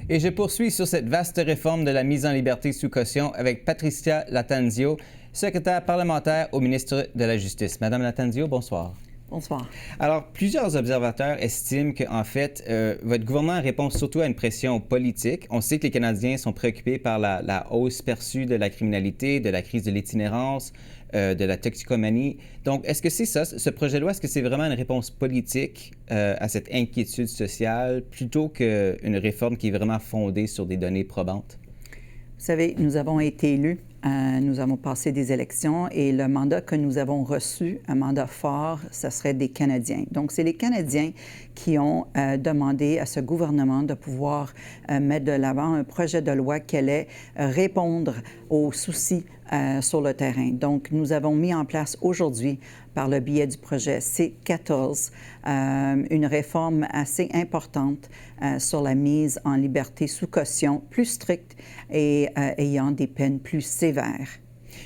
Et je poursuis sur cette vaste réforme de la mise en liberté sous caution avec Patricia Lattanzio, secrétaire parlementaire au ministre de la Justice. Madame Lattanzio, bonsoir. Bonsoir. Alors, plusieurs observateurs estiment qu'en fait, votre gouvernement répond surtout à une pression politique. On sait que les Canadiens sont préoccupés par la hausse perçue de la criminalité, de la crise de l'itinérance, de la toxicomanie. Donc, est-ce que c'est ça, ce projet de loi, est-ce que c'est vraiment une réponse politique à cette inquiétude sociale plutôt qu'une réforme qui est vraiment fondée sur des données probantes? Vous savez, nous avons été élus, nous avons passé des élections et le mandat que nous avons reçu, un mandat fort, ce serait des Canadiens. Donc, c'est les Canadiens qui ont demandé à ce gouvernement de pouvoir mettre de l'avant un projet de loi qui allait répondre aux soucis sur le terrain. Donc, nous avons mis en place aujourd'hui, par le biais du projet C-14, une réforme assez importante sur la mise en liberté sous caution plus stricte et ayant des peines plus sévères.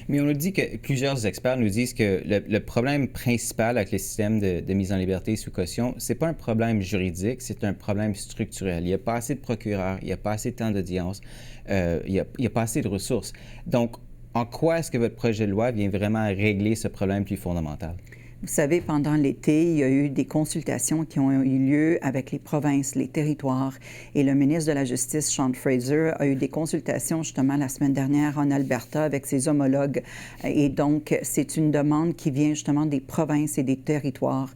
Mais on nous dit que plusieurs experts nous disent que le problème principal avec le système de mise en liberté sous caution, c'est pas un problème juridique, c'est un problème structurel. Il n'y a pas assez de procureurs, il n'y a pas assez de temps d'audience, il n'y a pas assez de ressources. Donc, en quoi est-ce que votre projet de loi vient vraiment régler ce problème plus fondamental? Vous savez, pendant l'été, il y a eu des consultations qui ont eu lieu avec les provinces, les territoires, et le ministre de la Justice, Sean Fraser, a eu des consultations justement la semaine dernière en Alberta avec ses homologues. Et donc, c'est une demande qui vient justement des provinces et des territoires.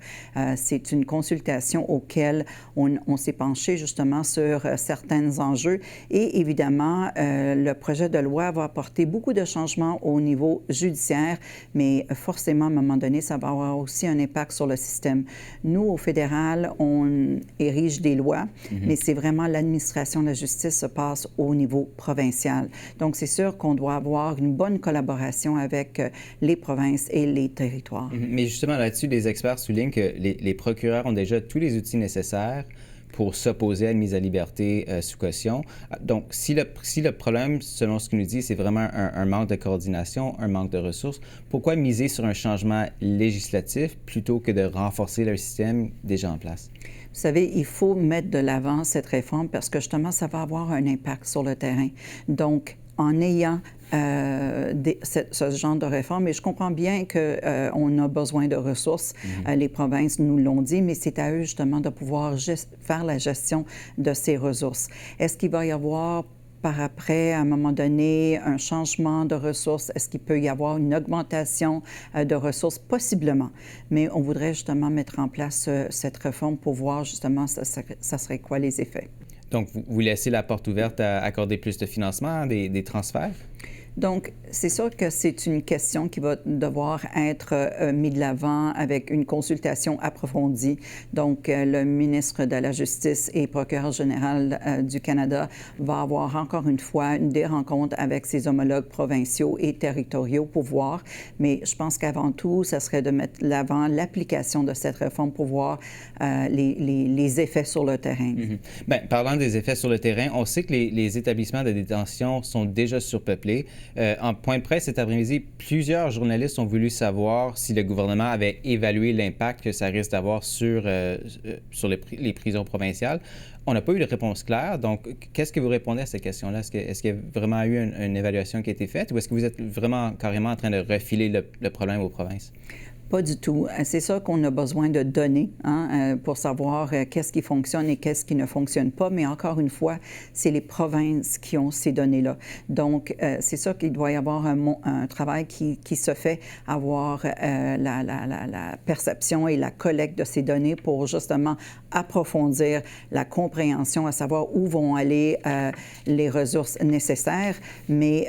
C'est une consultation auquel on s'est penché justement sur certains enjeux. Et évidemment, le projet de loi va apporter beaucoup de changements au niveau judiciaire, mais forcément, à un moment donné, ça va avoir aussi un impact sur le système. Nous, au fédéral, on érige des lois, mais c'est vraiment l'administration de la justice se passe au niveau provincial. Donc, c'est sûr qu'on doit avoir une bonne collaboration avec les provinces et les territoires. Mais justement, là-dessus, les experts soulignent que les procureurs ont déjà tous les outils nécessaires pour s'opposer à une mise à liberté sous caution. Donc, si le problème, selon ce qu'il nous dit, c'est vraiment un manque de coordination, un manque de ressources, pourquoi miser sur un changement législatif plutôt que de renforcer le système déjà en place? Vous savez, il faut mettre de l'avant cette réforme parce que justement, ça va avoir un impact sur le terrain. Donc, en ayant ce genre de réforme. Et je comprends bien qu'on a besoin de ressources. Les provinces nous l'ont dit, mais c'est à eux justement de pouvoir faire la gestion de ces ressources. Est-ce qu'il va y avoir par après, à un moment donné, un changement de ressources? Est-ce qu'il peut y avoir une augmentation de ressources? Possiblement. Mais on voudrait justement mettre en place cette réforme pour voir justement ça serait quoi les effets. Donc, vous laissez la porte ouverte à accorder plus de financement, des transferts? Donc, c'est sûr que c'est une question qui va devoir être mise de l'avant avec une consultation approfondie. Donc, le ministre de la Justice et procureur général du Canada va avoir encore une fois des rencontres avec ses homologues provinciaux et territoriaux pour voir. Mais je pense qu'avant tout, ça serait de mettre de l'avant l'application de cette réforme pour voir les effets sur le terrain. Bien, parlant des effets sur le terrain, on sait que les établissements de détention sont déjà surpeuplés. En point de presse cet après-midi, plusieurs journalistes ont voulu savoir si le gouvernement avait évalué l'impact que ça risque d'avoir sur les prisons provinciales. On n'a pas eu de réponse claire. Donc, qu'est-ce que vous répondez à cette question-là? Est-ce qu'il y a vraiment eu une évaluation qui a été faite ou est-ce que vous êtes vraiment carrément en train de refiler le problème aux provinces? Pas du tout. C'est ça qu'on a besoin de données pour savoir qu'est-ce qui fonctionne et qu'est-ce qui ne fonctionne pas. Mais encore une fois, c'est les provinces qui ont ces données-là. Donc, c'est ça qu'il doit y avoir un travail qui se fait, avoir la perception et la collecte de ces données pour justement approfondir la compréhension, à savoir où vont aller les ressources nécessaires. Mais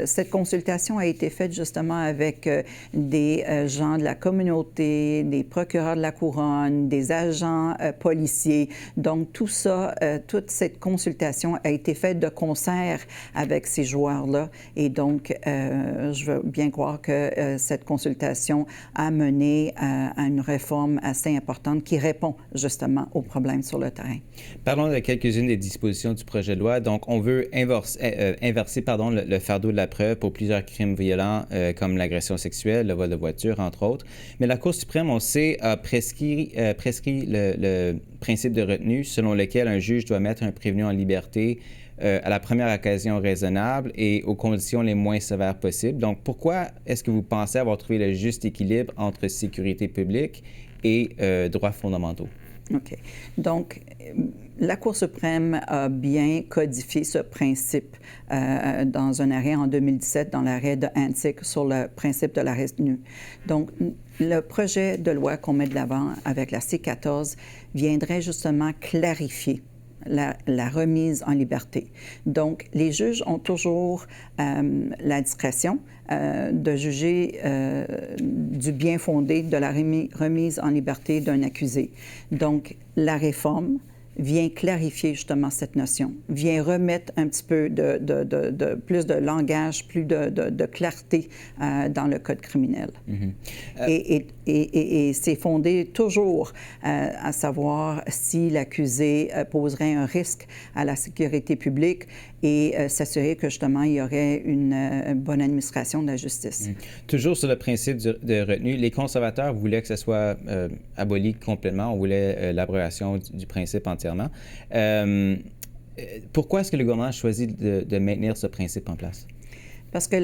cette consultation a été faite justement avec des gens de la communauté, des procureurs de la couronne, des agents policiers. Donc, tout ça, toute cette consultation a été faite de concert avec ces joueurs-là. Et donc, je veux bien croire que cette consultation a mené à une réforme assez importante qui répond justement aux problèmes sur le terrain. Parlons de quelques-unes des dispositions du projet de loi. Donc, on veut inverser le fardeau de la preuve pour plusieurs crimes violents comme l'agression sexuelle, le vol de voiture, entre autres. autres. Mais la Cour suprême, on sait, a prescrit le principe de retenue selon lequel un juge doit mettre un prévenu en liberté à la première occasion raisonnable et aux conditions les moins sévères possibles. Donc, pourquoi est-ce que vous pensez avoir trouvé le juste équilibre entre sécurité publique et droits fondamentaux? OK. Donc, la Cour suprême a bien codifié ce principe dans un arrêt en 2017, dans l'arrêt de Antic sur le principe de la retenue. Donc, le projet de loi qu'on met de l'avant avec la C-14 viendrait justement clarifier la remise en liberté. Donc, les juges ont toujours la discrétion de juger du bien fondé de la remise en liberté d'un accusé. Donc, la réforme vient clarifier justement cette notion, vient remettre un petit peu de plus de langage, plus de clarté dans le code criminel. Mm-hmm. Et c'est fondé toujours à savoir si l'accusé poserait un risque à la sécurité publique et s'assurer que justement il y aurait une bonne administration de la justice. Mm-hmm. Toujours sur le principe de retenue, les conservateurs voulaient que ça soit aboli complètement. On voulait l'abrogation du principe entièrement. Pourquoi est-ce que le gouvernement a choisi de maintenir ce principe en place? Parce que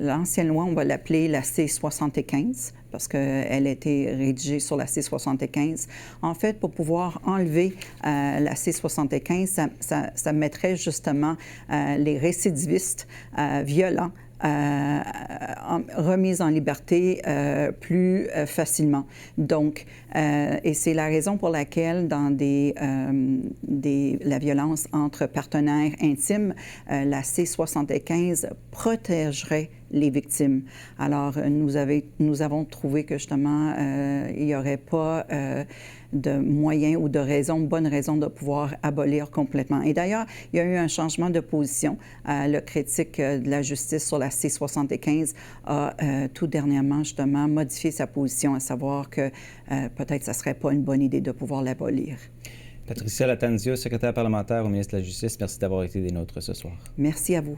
l'ancienne loi, on va l'appeler la C-75, parce qu'elle a été rédigée sur la C-75. En fait, pour pouvoir enlever la C-75, ça mettrait justement les récidivistes violents remise en liberté plus facilement. Donc, et c'est la raison pour laquelle dans la violence entre partenaires intimes, la C-75 protégerait les victimes. Alors, nous avons trouvé que justement, il n'y aurait pas de moyens ou de raisons, bonnes raisons de pouvoir abolir complètement. Et d'ailleurs, il y a eu un changement de position. Le critique de la justice sur la C-75 a tout dernièrement justement modifié sa position, à savoir que peut-être ça ne serait pas une bonne idée de pouvoir l'abolir. Patricia Lattanzio, secrétaire parlementaire au ministre de la Justice, merci d'avoir été des nôtres ce soir. Merci à vous.